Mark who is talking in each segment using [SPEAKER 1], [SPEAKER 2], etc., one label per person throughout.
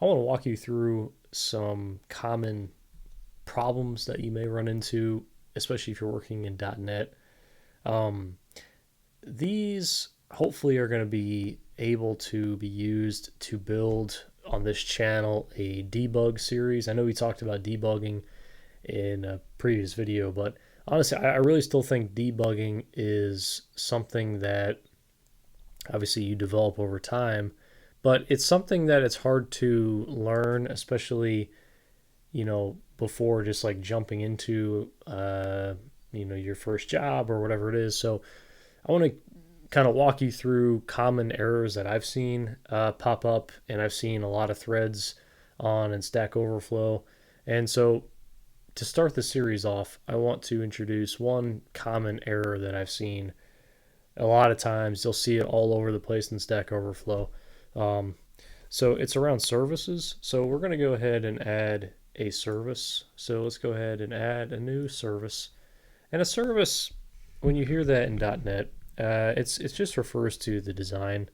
[SPEAKER 1] I want to walk you through some common problems that you may run into, especially if you're working in .NET. Um, these hopefully are going to be able to be used to build on this channel a debug series. I know we talked about debugging in a previous video, but honestly, I really still think debugging is something that obviously you develop over time, but it's something that it's hard to learn, especially before just like jumping into your first job or whatever it is. So I want to kind of walk you through common errors that I've seen pop up, and I've seen a lot of threads on in Stack Overflow. And so to start the series off, I want to introduce one common error that I've seen a lot of times. You'll see it all over the place in Stack Overflow. Um, so it's around services. So we're going to go ahead and add a service. So let's go ahead and add a new service. And a service, when you hear that in .NET, it just refers to the design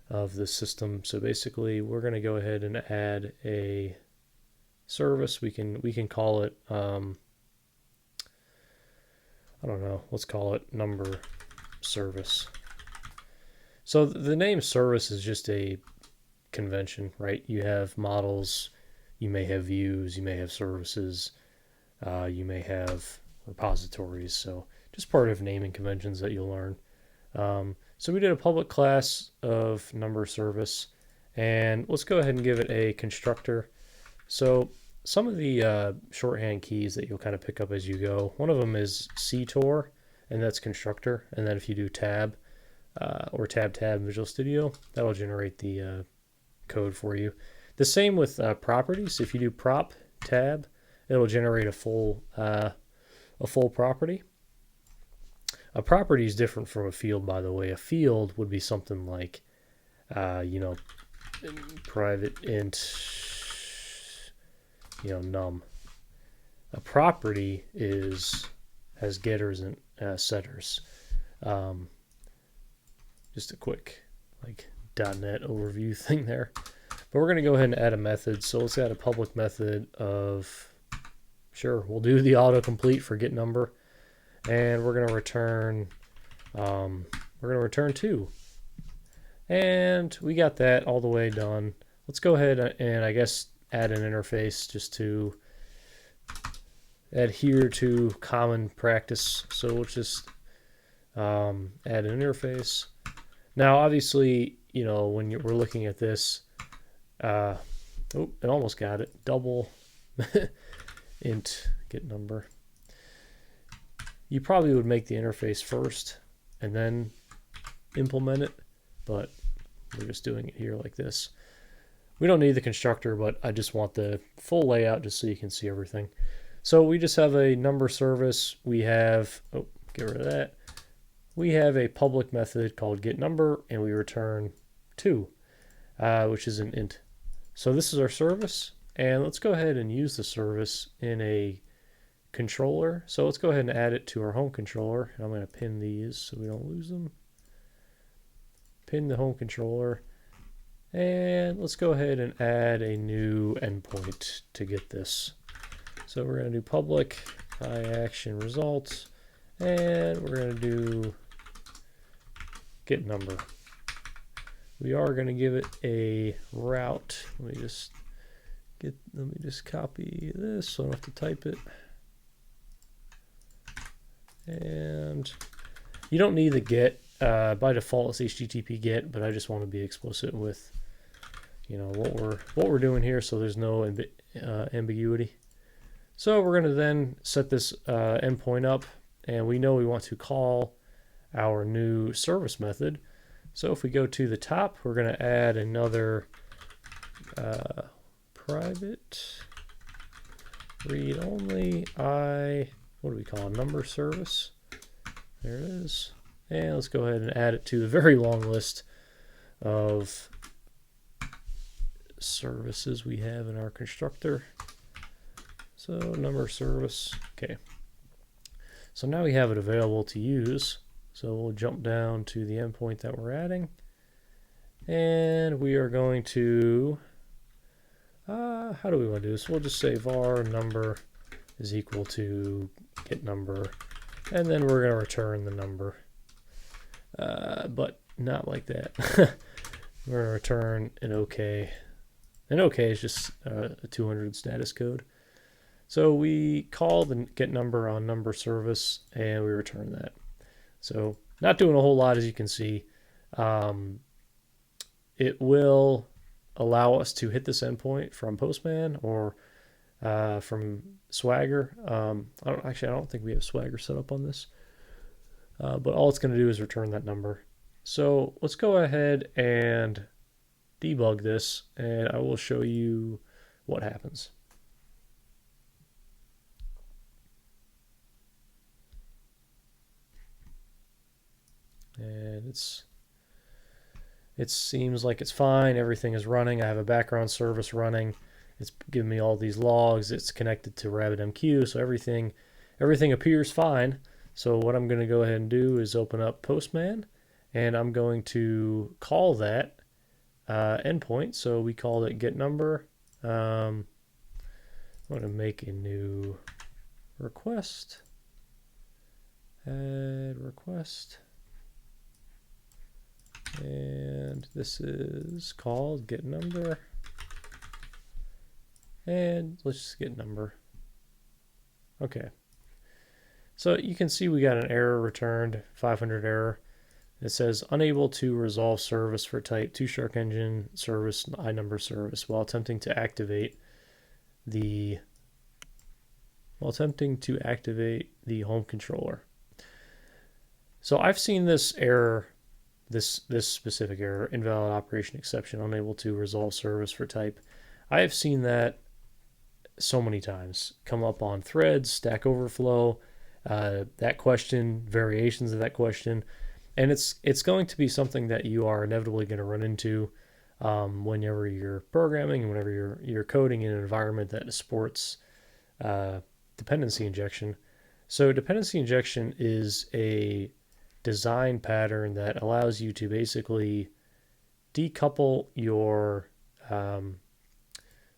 [SPEAKER 1] of the system. So basically, we're going to go ahead and add a service. We can call it I don't know. Let's call it number service. So the name service is just a convention, right? You have models, you may have views, you may have services, you may have repositories. So just part of naming conventions that you'll learn. So we did a public class of number service, and let's go ahead and give it a constructor. So some of the shorthand keys that you'll kind of pick up as you go, one of them is ctor, and that's constructor. And then if you do tab or tab in Visual Studio, that will generate the code for you. The same with properties. If you do prop tab, it'll generate a full property. A property is different from a field, by the way. A field would be something like, private int, num. A property has getters and setters. Just a quick .NET overview thing there. But we're going to go ahead and add a method. So let's add a public method of, sure, we'll do the autocomplete for get number. And we're going to return 2. And we got that all the way done. Let's go ahead and I guess add an interface just to adhere to common practice. So we'll just add an interface. Now, obviously, when we're looking at this, it almost got it. Double int get number. You probably would make the interface first and then implement it, but we're just doing it here like this. We don't need the constructor, but I just want the full layout just so you can see everything. So we just have a number service. We have, get rid of that. We have a public method called getNumber, and we return 2, which is an int. So this is our service, and let's go ahead and use the service in a controller. So let's go ahead and add it to our home controller. I'm going to pin these so we don't lose them. Pin the home controller, and let's go ahead and add a new endpoint to get this. So we're going to do public action results, and we're going to do get number. We are going to give it a route. Let me just copy this so I don't have to type it. And you don't need the get. By default, it's HTTP get, but I just want to be explicit with what we're doing here, so there's no ambiguity. So we're going to then set this endpoint up, and we know we want to call our new service method. So if we go to the top, we're going to add another private read only what do we call it? Number service. There it is. And let's go ahead and add it to the very long list of services we have in our constructor. So number service. Okay. So now we have it available to use. So we'll jump down to the endpoint that we're adding. And we are going to how do we want to do this? We'll just say var number is equal to get number, and then we're going to return the number, but not like that. We're going to return an OK. An OK is just a 200 status code. So we call the get number on number service, and we return that. So not doing a whole lot, as you can see. It will allow us to hit this endpoint from Postman or from Swagger. I don't think we have Swagger set up on this, but all it's going to do is return that number. So let's go ahead and debug this, and I will show you what happens. And it seems like it's fine. Everything is running. I have a background service running. It's giving me all these logs. It's connected to RabbitMQ, so everything appears fine. So what I'm going to go ahead and do is open up Postman, and I'm going to call that endpoint. So we called it get number. I'm going to make a new request. Add request. And this is called get number. And let's just get number. Okay. So you can see we got an error returned, 500 error. It says unable to resolve service for type 2Shark engine service iNumber service while attempting to activate the home controller. So I've seen this error, this specific error, invalid operation exception, unable to resolve service for type. I have seen that so many times come up on threads, Stack Overflow, that question, variations of that question, and it's going to be something that you are inevitably going to run into whenever you're programming and whenever you're coding in an environment that supports dependency injection. So dependency injection is a design pattern that allows you to basically decouple your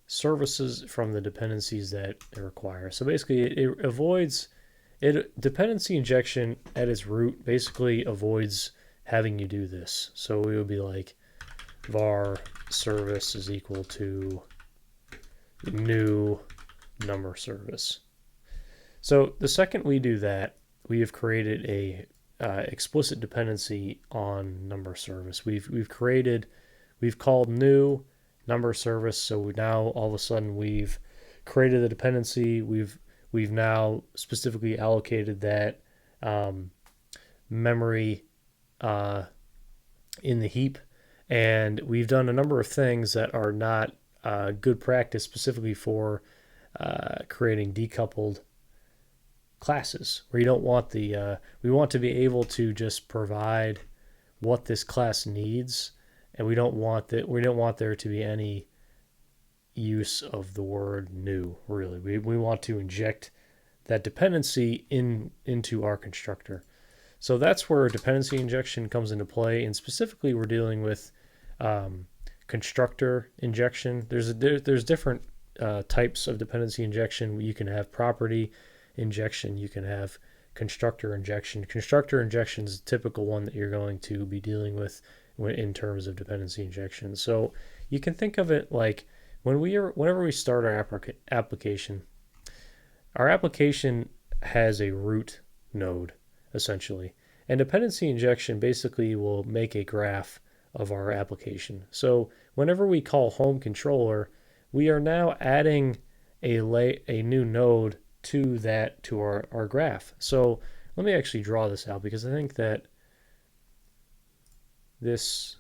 [SPEAKER 1] services from the dependencies that it requires. So basically it avoids dependency injection at its root basically avoids having you do this. So we would be like var service is equal to new number service. So the second we do that, we have created a explicit dependency on number service. We've called new number service. So now all of a sudden we've created a dependency. We've now specifically allocated that memory in the heap, and we've done a number of things that are not good practice, specifically for creating decoupled classes, where you don't want we want to be able to just provide what this class needs, and we don't want there to be any use of the word new. Really, we want to inject that dependency into our constructor. So that's where dependency injection comes into play, and specifically we're dealing with constructor injection. There's different types of dependency injection. You can have property injection, you can have constructor injection. Constructor injection is the typical one that you're going to be dealing with in terms of dependency injection. So you can think of it like whenever we start our application has a root node essentially, and dependency injection basically will make a graph of our application. So whenever we call home controller, we are now adding a new node to our graph. So let me actually draw this out, because I think that this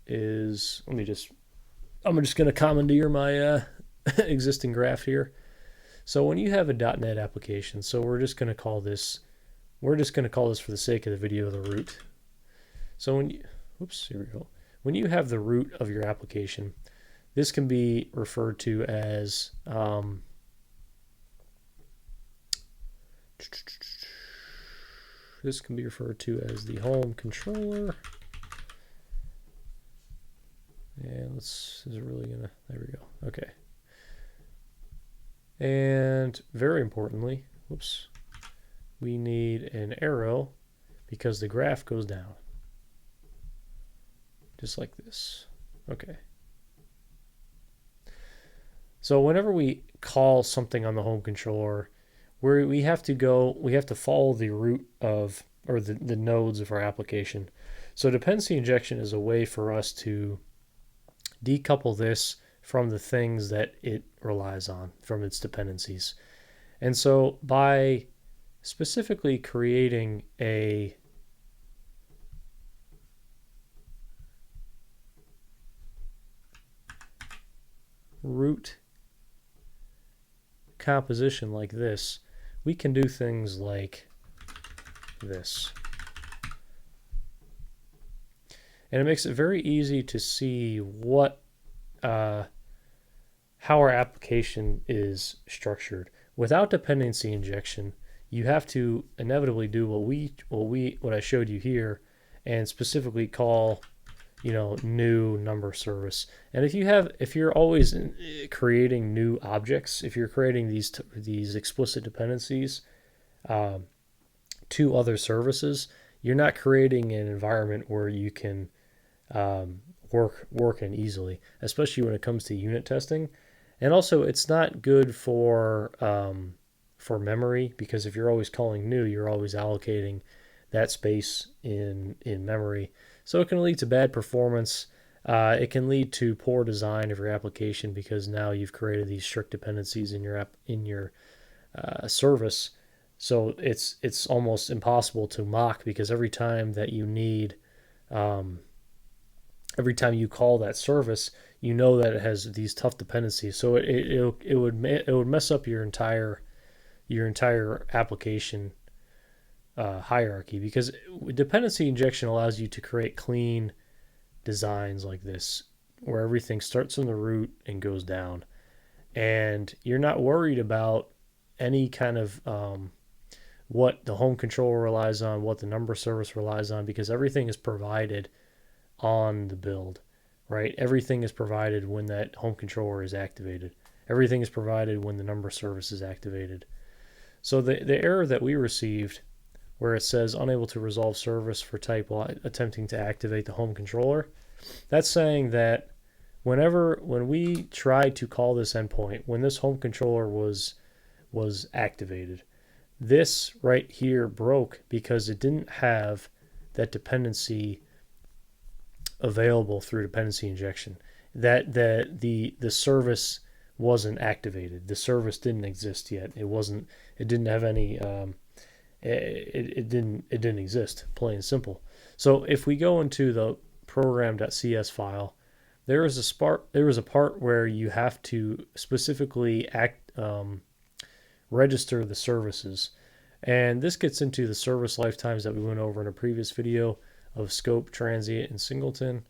[SPEAKER 1] is, I'm just going to commandeer my existing graph here. So when you have a .NET application, so we're just going to call this for the sake of the video the root. So here we go. When you have the root of your application, this can be referred to as the home controller. And there we go. Okay. And very importantly, whoops, we need an arrow because the graph goes down. Just like this. Okay. So whenever we call something on the home controller, we have to follow the root of, or the nodes of our application. So dependency injection is a way for us to decouple this from the things that it relies on, from its dependencies. And so by specifically creating a root composition like this, we can do things like this. And it makes it very easy to see how our application is structured. Without dependency injection, you have to inevitably do what I showed you here, and specifically call, new number service. And if you're always creating new objects, if you're creating these explicit dependencies to other services, you're not creating an environment where you can work in easily, especially when it comes to unit testing. And also, it's not good for memory, because if you're always calling new, you're always allocating that space in memory. So it can lead to bad performance. It can lead to poor design of your application, because now you've created these strict dependencies in your service. So it's almost impossible to mock, because every time you call that service, you know that it has these tough dependencies. So it would mess up your entire application hierarchy, because dependency injection allows you to create clean designs like this, where everything starts from the root and goes down, and you're not worried about any kind of what the home controller relies on, what the number service relies on, because everything is provided on the build, right? Everything is provided when that home controller is activated. Everything is provided when the number service is activated. So the error that we received, where it says unable to resolve service for type while attempting to activate the home controller, that's saying that when we tried to call this endpoint, when this home controller was activated, this right here broke because it didn't have that dependency available through dependency injection. That the service wasn't activated. The service didn't exist yet. It didn't have any. It didn't exist. Plain and simple. So if we go into the program.cs file, there is a part where you have to specifically register the services, and this gets into the service lifetimes that we went over in a previous video of scope, transient, and singleton.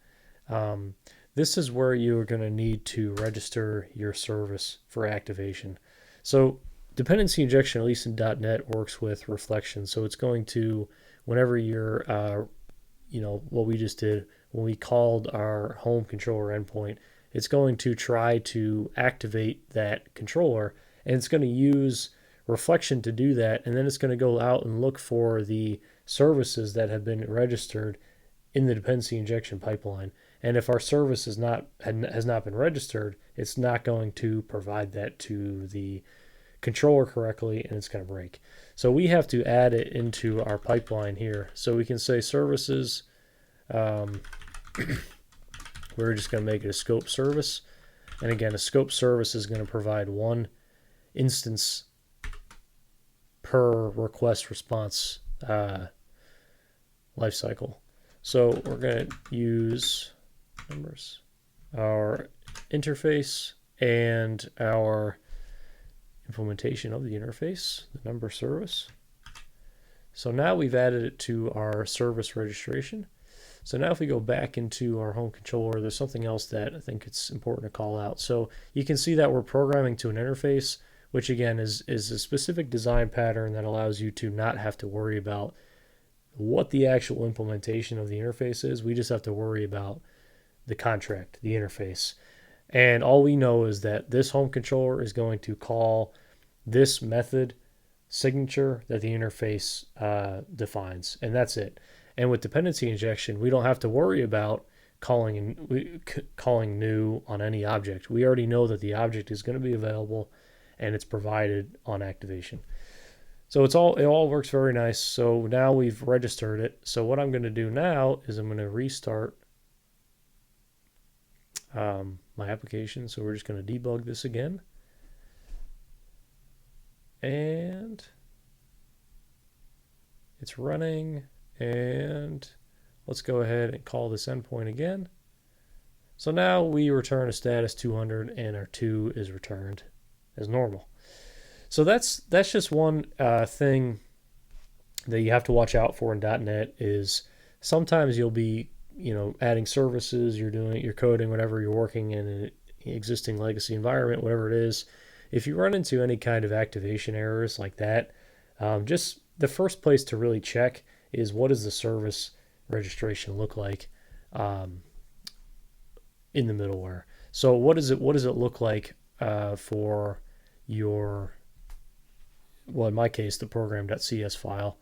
[SPEAKER 1] This is where you are going to need to register your service for activation. So dependency injection, at least in .NET, works with reflection. So it's going to, whenever you're, what we just did, when we called our home controller endpoint, it's going to try to activate that controller, and it's going to use reflection to do that, and then it's going to go out and look for the services that have been registered in the dependency injection pipeline. And if our service has not been registered, it's not going to provide that to the controller correctly, and it's going to break. So we have to add it into our pipeline here. So we can say services. We're just going to make it a scope service. And again, a scope service is going to provide one instance per request response lifecycle. So we're going to use numbers, our interface, and our implementation of the interface, the number service. So now we've added it to our service registration. So now if we go back into our home controller, there's something else that I think it's important to call out. So you can see that we're programming to an interface, which again is a specific design pattern that allows you to not have to worry about what the actual implementation of the interface is. We just have to worry about the contract, the interface. And all we know is that this home controller is going to call this method signature that the interface defines, and that's it. And with dependency injection, we don't have to worry about calling new on any object. We already know that the object is going to be available and it's provided on activation. So it all works very nice. So now we've registered it. So what I'm going to do now is I'm going to restart my application. So we're just going to debug this again. And it's running, and let's go ahead and call this endpoint again. So now we return a status 200 and our 2 is returned as normal. So that's just one thing that you have to watch out for in .NET is sometimes you'll be adding services, you're coding, whatever, you're working in an existing legacy environment, whatever it is. If you run into any kind of activation errors like that, just the first place to really check is what does the service registration look like in the middleware. So what does it look like for your, well, in my case, the program.cs file?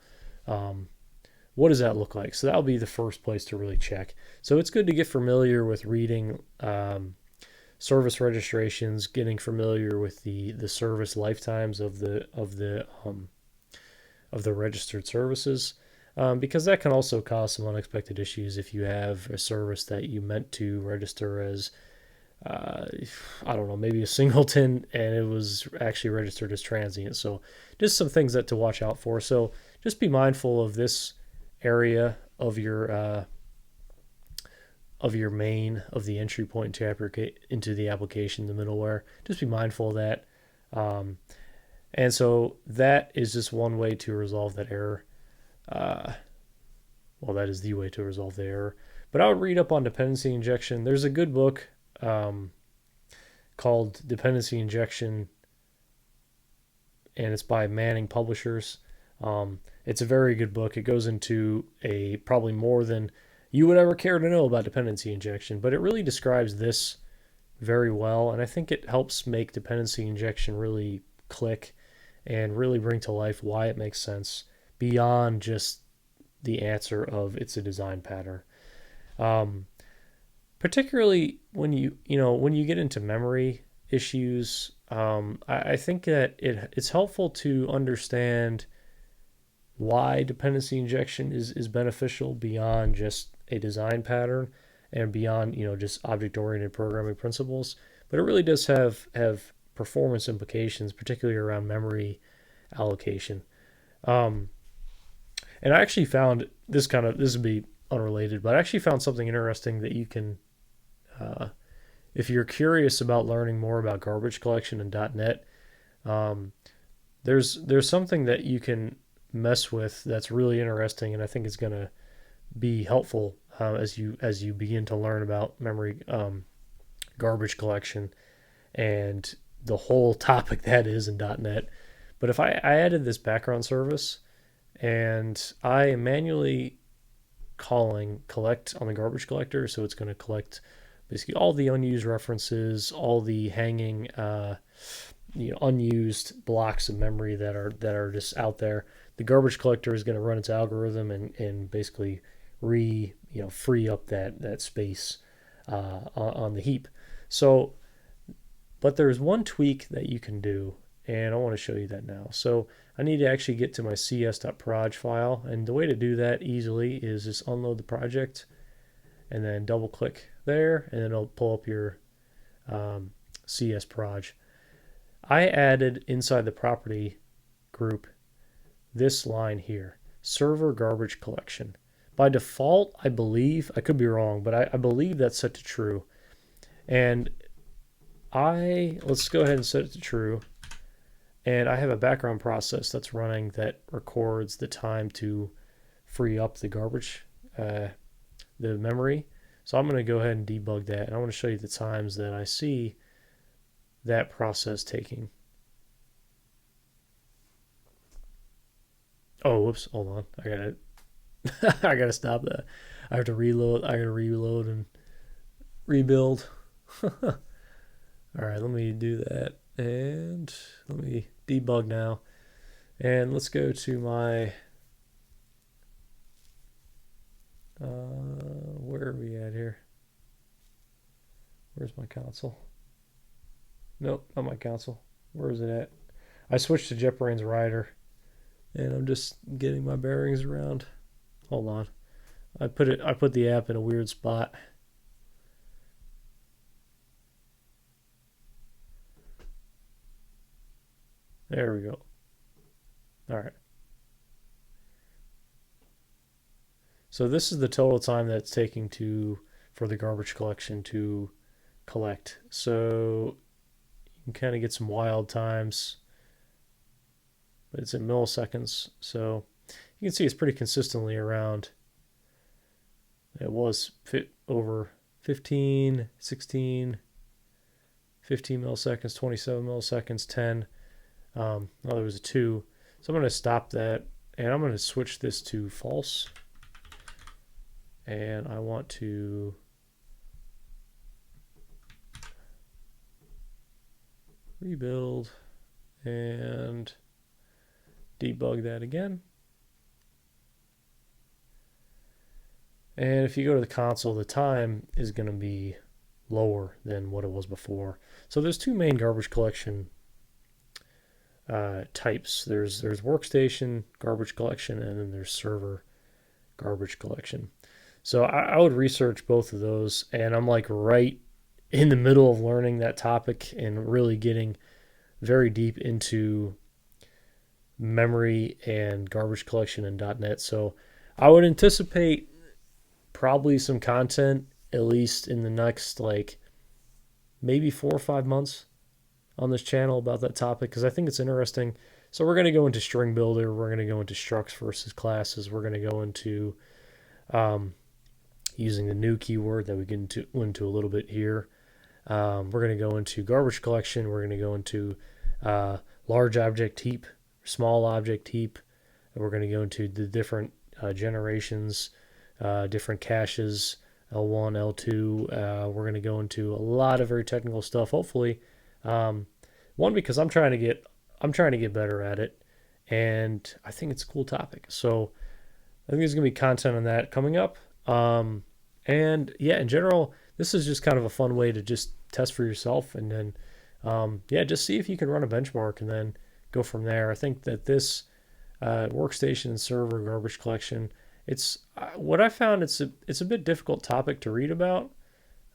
[SPEAKER 1] What does that look like? So that'll be the first place to really check. So it's good to get familiar with reading service registrations, getting familiar with the service lifetimes of the registered services, because that can also cause some unexpected issues if you have a service that you meant to register as I don't know, maybe a singleton, and it was actually registered as transient. So just some things that to watch out for. So just be mindful of this area of your main, of the entry point into the application, the middleware. Just be mindful of that. And so that is just one way to resolve that error. Well, that is the way to resolve the error. But I would read up on dependency injection. There's a good book called Dependency Injection, and it's by Manning Publishers. It's a very good book. It goes into probably more than you would ever care to know about dependency injection, but it really describes this very well, and I think it helps make dependency injection really click and really bring to life why it makes sense beyond just the answer of it's a design pattern. Particularly when you get into memory issues, I think that it's helpful to understand why dependency injection is beneficial beyond just a design pattern and beyond just object-oriented programming principles. But it really does have performance implications, particularly around memory allocation. And I actually found this would be unrelated, but I actually found something interesting that you can, if you're curious about learning more about garbage collection in .NET, there's something that you can mess with that's really interesting, and I think it's going to be helpful as you begin to learn about memory garbage collection and the whole topic that is in .NET. But if I added this background service and I am manually collect on the garbage collector, so it's going to collect basically all the unused references, all the hanging unused blocks of memory that are just out there. The garbage collector is going to run its algorithm and basically free up that space on the heap. So, but there's one tweak that you can do, and I want to show you that now. So I need to actually get to my cs.proj file, and the way to do that easily is just unload the project and then double click there, and then it'll pull up your cs.proj. I added inside the property group this line here, server garbage collection. By default, I believe, I could be wrong, but I believe that's set to true. And let's go ahead and set it to true. And I have a background process that's running that records the time to free up the garbage, the memory. So I'm going to go ahead and debug that. And I want to show you the times that I see that process taking. Oh, whoops, hold on. I gotta stop that. I have to reload. I gotta reload and rebuild. All right, let me do that. And let me debug now. And let's go to my, where are we at here? Where's my console? Nope, not my console. Where is it at? I switched to JetBrains Rider, and I'm just getting my bearings around. Hold on. I put the app in a weird spot. There we go. All right. So this is the total time that's taking for the garbage collection to collect. So you can kind of get some wild times, but it's in milliseconds. So you can see it's pretty consistently around. It was over 15, 16, 15 milliseconds, 27 milliseconds, 10. Oh, there was a 2. So I'm going to stop that, and I'm going to switch this to false. And I want to rebuild and debug that again. And if you go to the console, the time is going to be lower than what it was before. So there's two main garbage collection types. There's workstation garbage collection, and then there's server garbage collection. So I would research both of those, and I'm like right in the middle of learning that topic and really getting very deep into memory and garbage collection in .NET. So I would anticipate probably some content at least in the next like maybe 4 or 5 months on this channel about that topic, because I think it's interesting. So we're going to go into string builder, we're going to go into structs versus classes, we're going to go into using the new keyword that we get into a little bit here. We're going to go into garbage collection, we're going to go into large object heap, small object heap, and we're going to go into the different generations, different caches, L1, L2. We're going to go into a lot of very technical stuff, hopefully. One, because I'm trying to get better at it, and I think it's a cool topic. So I think there's going to be content on that coming up. And yeah, in general, this is just kind of a fun way to just test for yourself, and then just see if you can run a benchmark and then go from there. I think that this workstation and server garbage collection, it's what I found. It's a bit difficult topic to read about.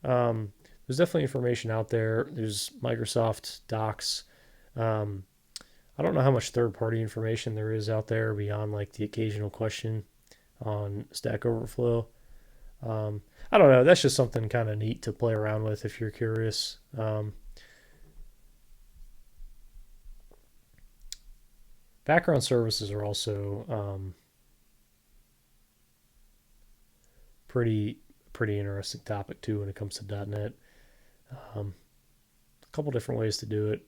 [SPEAKER 1] There's definitely information out there. There's Microsoft Docs. I don't know how much third-party information there is out there beyond like the occasional question on Stack Overflow. I don't know. That's just something kind of neat to play around with if you're curious. Background services are also pretty interesting topic too when it comes to .NET. A couple different ways to do it.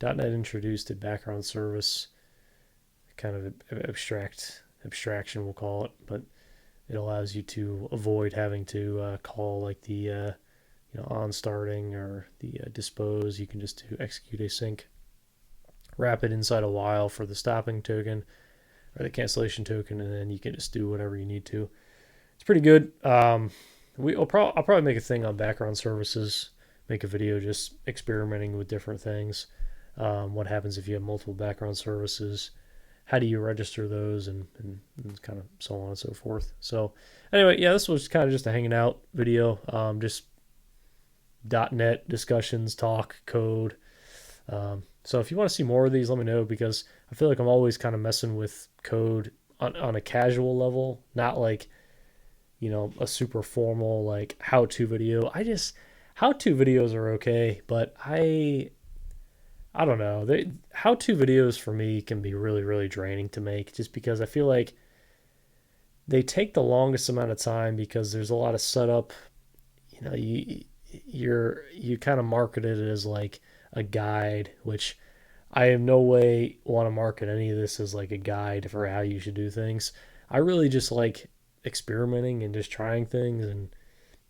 [SPEAKER 1] .NET introduced a background service, kind of abstraction we'll call it, but it allows you to avoid having to call like the on starting or the dispose. You can just do execute async, wrap it inside a while for the stopping token or the cancellation token, and then you can just do whatever you need to. It's pretty good. I'll probably make a thing on background services, make a video just experimenting with different things. What happens if you have multiple background services? How do you register those, and kind of so on and so forth. So anyway, yeah, this was kind of just a hanging out video. Just .NET discussions, talk, code. So if you want to see more of these, let me know, because I feel like I'm always kind of messing with code on a casual level, not like, a super formal like how-to video. How-to videos are okay, but I don't know. How-to videos for me can be really, really draining to make, just because I feel like they take the longest amount of time because there's a lot of setup. You kind of market it as like a guide, which I in no way want to market any of this as like a guide for how you should do things. I really just like experimenting and just trying things and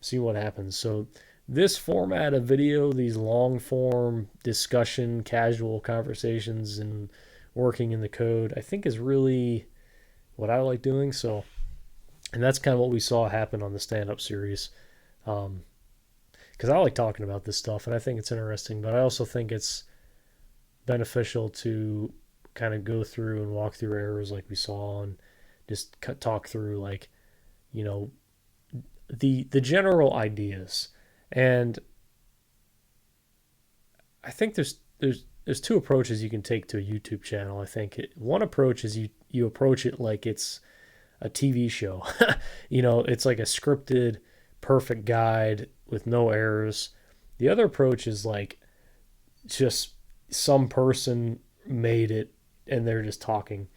[SPEAKER 1] see what happens. So this format of video, these long form discussion, casual conversations, and working in the code, I think is really what I like doing. So, and that's kind of what we saw happen on the stand up series. Because I like talking about this stuff and I think it's interesting, but I also think it's beneficial to kind of go through and walk through errors like we saw and just talk through like, you know, the general ideas. And I think there's two approaches you can take to a YouTube channel. I think one approach is you approach it like it's a TV show. It's like a scripted, perfect guide with no errors. The other approach is like just some person made it and they're just talking.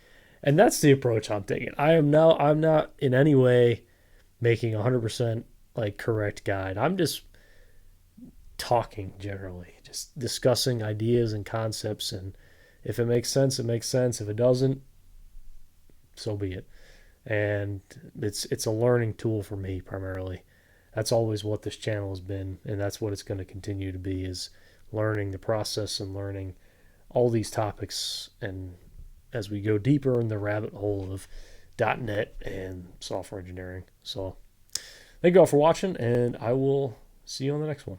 [SPEAKER 1] And that's the approach I'm taking. I'm not in any way making 100% like correct guide. I'm just talking generally, just discussing ideas and concepts, and if it makes sense, it makes sense. If it doesn't, so be it. And it's a learning tool for me primarily. That's always what this channel has been, and that's what it's going to continue to be, is learning the process and learning all these topics, and as we go deeper in the rabbit hole of .NET and software engineering. So thank you all for watching, and I will see you on the next one.